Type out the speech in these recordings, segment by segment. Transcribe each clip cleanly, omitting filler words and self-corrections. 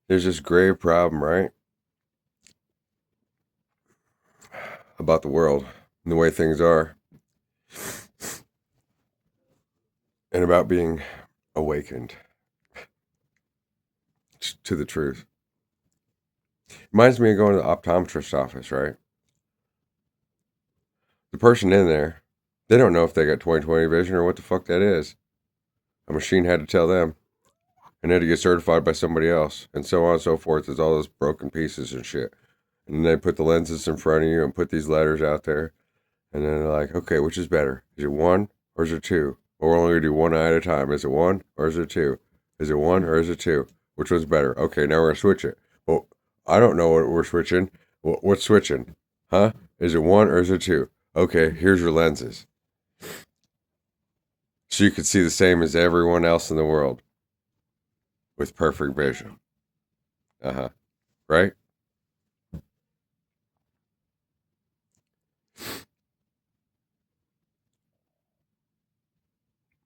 There's this grave problem, right? About the world and the way things are, and about being awakened to the truth. Reminds me of going to the optometrist's office, right? The person in there, they don't know if they got 20/20 vision or what the fuck that is. A machine had to tell them, and had to get certified by somebody else, and so on and so forth. There's all those broken pieces and shit. And then they put the lenses in front of you and put these letters out there, and then they're like, okay, which is better? Is it one or is it two? Or we're only gonna do one eye at a time. Is it one or is it two? Is it one or is it two? Which one's better? Okay, now we're gonna switch it. Well, I don't know what we're switching. What's switching? Huh? Is it one or is it two? Okay, here's your lenses. So you can see the same as everyone else in the world with perfect vision. Uh-huh. Right?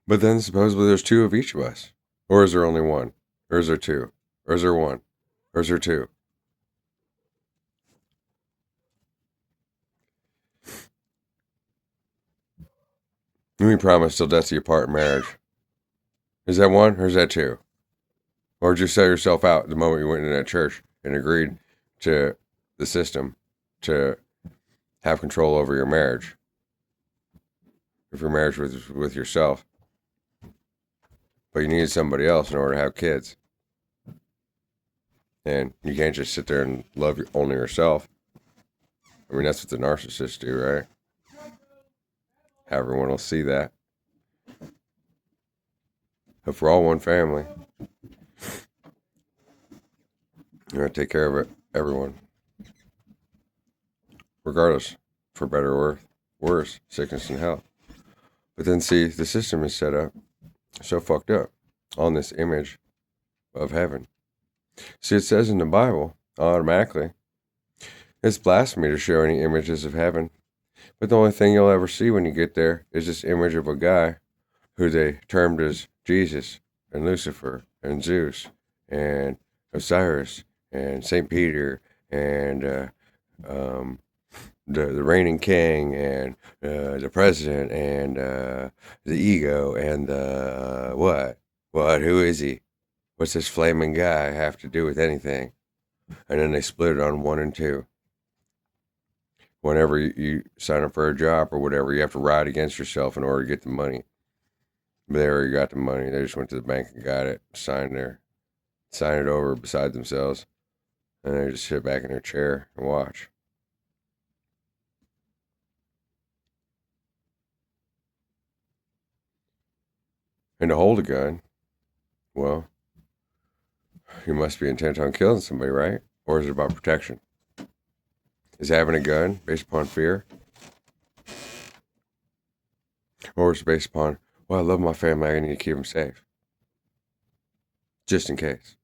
But then supposedly there's two of each of us. Or is there only one? Or is there two? Or is there one? Or is there two? We promise till death do you part in marriage. Is that one or is that two? Or did you sell yourself out the moment you went into that church and agreed to the system to have control over your marriage? If your marriage was with yourself, but you needed somebody else in order to have kids. And you can't just sit there and love only yourself. I mean, that's what the narcissists do, right? Everyone will see that. If we're all one family, you're going to take care of it, everyone. Regardless, for better or worse, sickness and health. But then see, the system is set up so fucked up on this image of heaven. See, it says in the Bible, automatically, it's blasphemy to show any images of heaven. But the only thing you'll ever see when you get there is this image of a guy who they termed as Jesus and Lucifer and Zeus and Osiris and St. Peter and the reigning king and the president and the ego and the what? Who is he? What's this flaming guy have to do with anything? And then they split it on one and two. Whenever you sign up for a job or whatever, you have to ride against yourself in order to get the money. But they already got the money. They just went to the bank and got it, signed it over beside themselves, and they just sit back in their chair and watch. And to hold a gun, well, you must be intent on killing somebody, right? Or is it about protection? Is having a gun based upon fear? Or is it based upon, well, I love my family, I need to keep them safe. Just in case.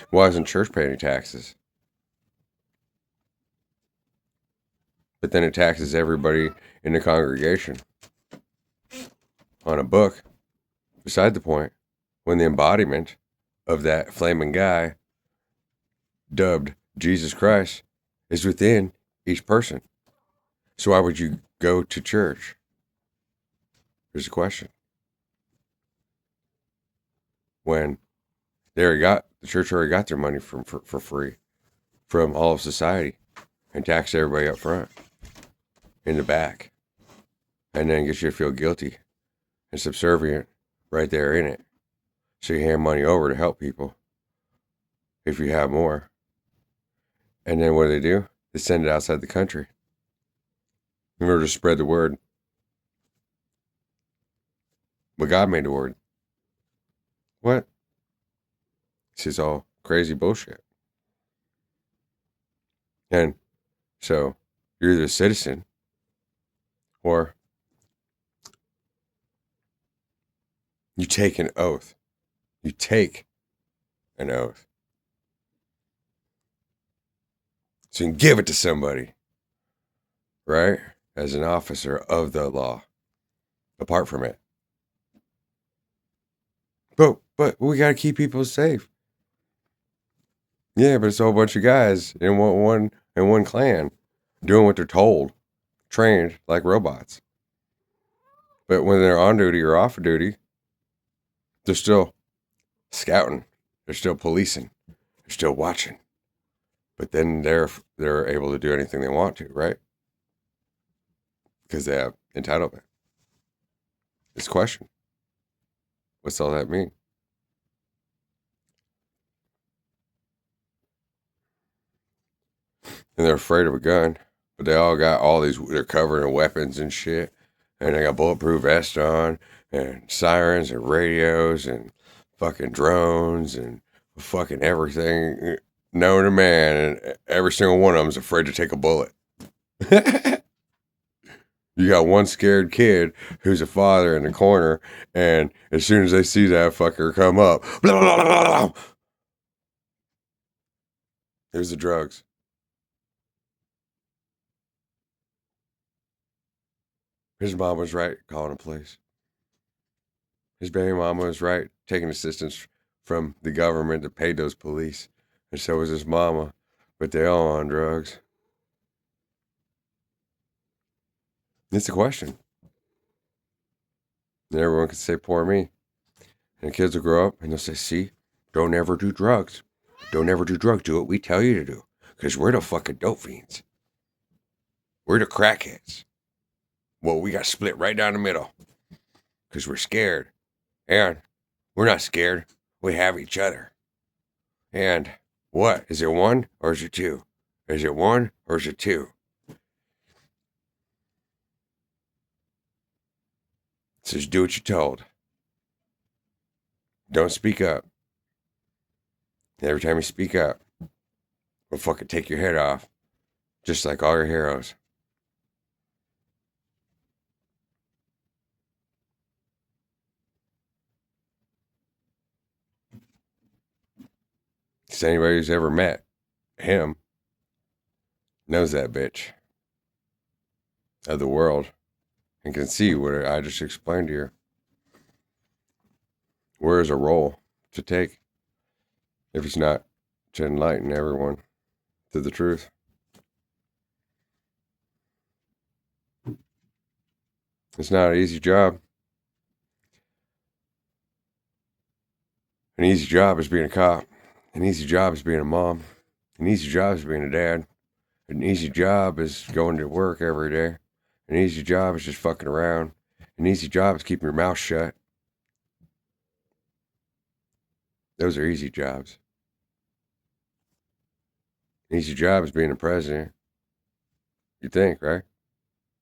Why isn't church paying any taxes? But then it taxes everybody in the congregation on a book. Beside the point, when the embodiment of that flaming guy dubbed Jesus Christ is within each person. So why would you go to church? Here's a question. When the church already got their money for free from all of society and tax everybody up front, in the back, and then get you to feel guilty and subservient right there in it. So you hand money over to help people if you have more. And then what do? They send it outside the country in order to spread the word. But God made the word. What? This is all crazy bullshit. And so you're either a citizen or you take an oath. You take an oath. So you can give it to somebody, right? As an officer of the law, apart from it. But But we got to keep people safe. Yeah, but it's a whole bunch of guys in one clan doing what they're told, trained like robots. But when they're on duty or off duty, they're still scouting. They're still policing. They're still watching. But then they're able to do anything they want to, right? Because they have entitlement. It's a question. What's all that mean? And they're afraid of a gun, but they all got all these. They're covered in weapons and shit, and they got bulletproof vests on, and sirens and radios and fucking drones and fucking everything known to man, and every single one of them's afraid to take a bullet. You got one scared kid who's a father in the corner, and as soon as they see that fucker come up, blah, blah, blah, blah, blah, here's the drugs. His mom was right calling the police. His baby mama was right taking assistance from the government that paid those police. And so was his mama, but they all on drugs. It's a question. And everyone can say, poor me. And the kids will grow up and they'll say, see, don't ever do drugs. Don't ever do drugs. Do what we tell you to do. Because we're the fucking dope fiends. We're the crackheads. Well, we got split right down the middle. Because we're scared. And we're not scared. We have each other. And what? Is it one or is it two? Is it one or is it two? It says do what you're told. Don't speak up. And every time you speak up, we'll fucking take your head off. Just like all your heroes. Because anybody who's ever met him knows that bitch of the world and can see what I just explained to you. Where is a role to take if it's not to enlighten everyone to the truth? It's not an easy job. An easy job is being a cop. An easy job is being a mom. An easy job is being a dad. An easy job is going to work every day. An easy job is just fucking around. An easy job is keeping your mouth shut. Those are easy jobs. An easy job is being a president. You think, right?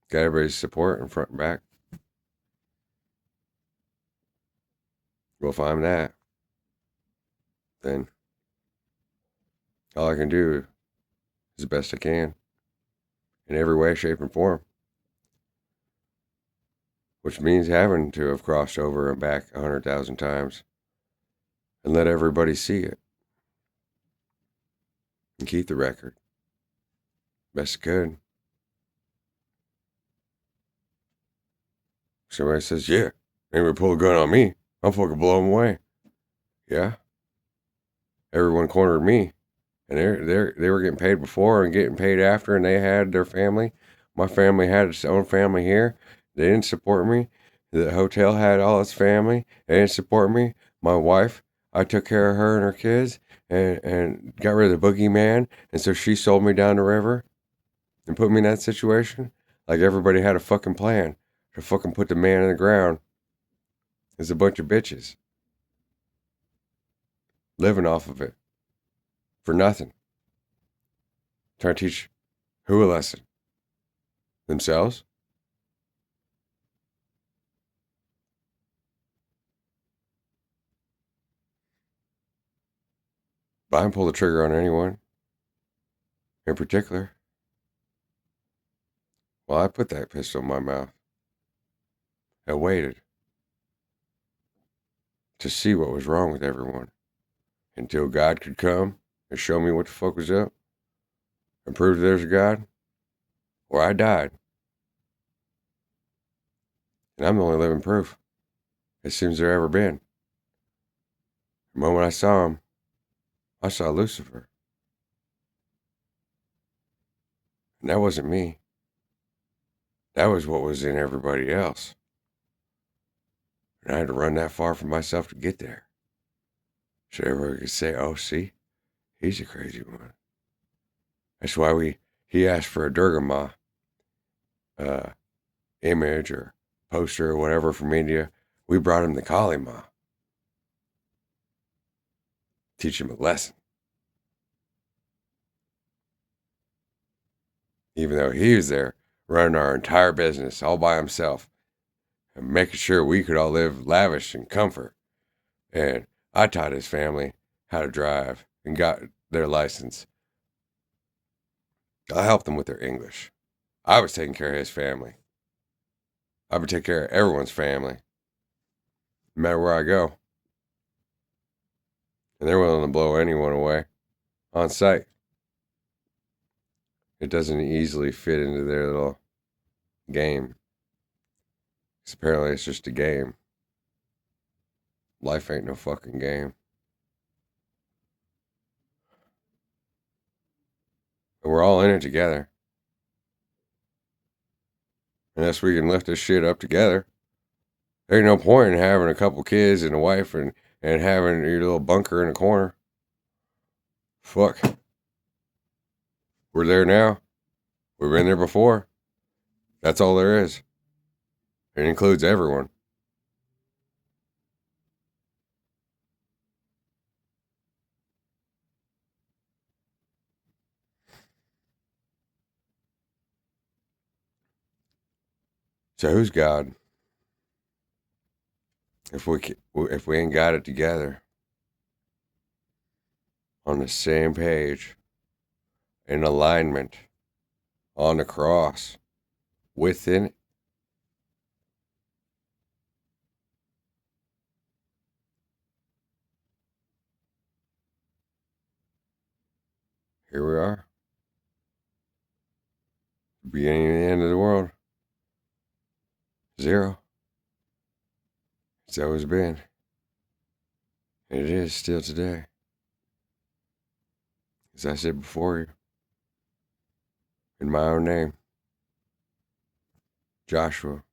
Got everybody's support in front and back. Well, if I'm that, then all I can do is the best I can in every way, shape, and form. Which means having to have crossed over and back 100,000 times and let everybody see it and keep the record best I could. Somebody says, yeah, anybody pull a gun on me, I'll fucking blow them away. Yeah. Everyone cornered me. And they were getting paid before and getting paid after, and they had their family. My family had its own family here. They didn't support me. The hotel had all its family. They didn't support me. My wife, I took care of her and her kids and got rid of the boogeyman. And so she sold me down the river and put me in that situation. Like everybody had a fucking plan to fucking put the man in the ground. There's a bunch of bitches living off of it for nothing. Trying to teach who a lesson? Themselves? But I didn't pull the trigger on anyone in particular. Well, I put that pistol in my mouth and waited to see what was wrong with everyone until God could come and show me what the fuck was up and prove there's a God, or I died. And I'm the only living proof it seems there ever been The moment I saw him, I saw Lucifer. And that wasn't me. That was what was in everybody else. And I had to run that far for myself to get there. So everybody could say, oh, see, he's a crazy one. That's why he asked for a Durga Ma image or poster or whatever from India. We brought him the Kali Ma. Teach him a lesson. Even though he was there running our entire business all by himself and making sure we could all live lavish in comfort. And I taught his family how to drive and got their license. I helped them with their English. I was taking care of his family. I would take care of everyone's family, no matter where I go. And they're willing to blow anyone away on sight. It doesn't easily fit into their little game. Because apparently it's just a game. Life ain't no fucking game. And we're all in it together. Unless we can lift this shit up together. There ain't no point in having a couple kids and a wife and having your little bunker in a corner. Fuck. We're there now. We've been there before. That's all there is. It includes everyone. So who's God? If we ain't got it together, on the same page, in alignment, on the cross, within it. Here we are. Beginning and the end of the world. Zero. It's always been. And it is still today. As I said before you, in my own name, Joshua.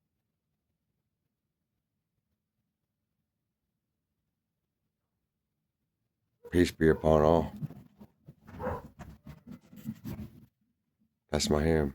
Peace be upon all. That's my hymn.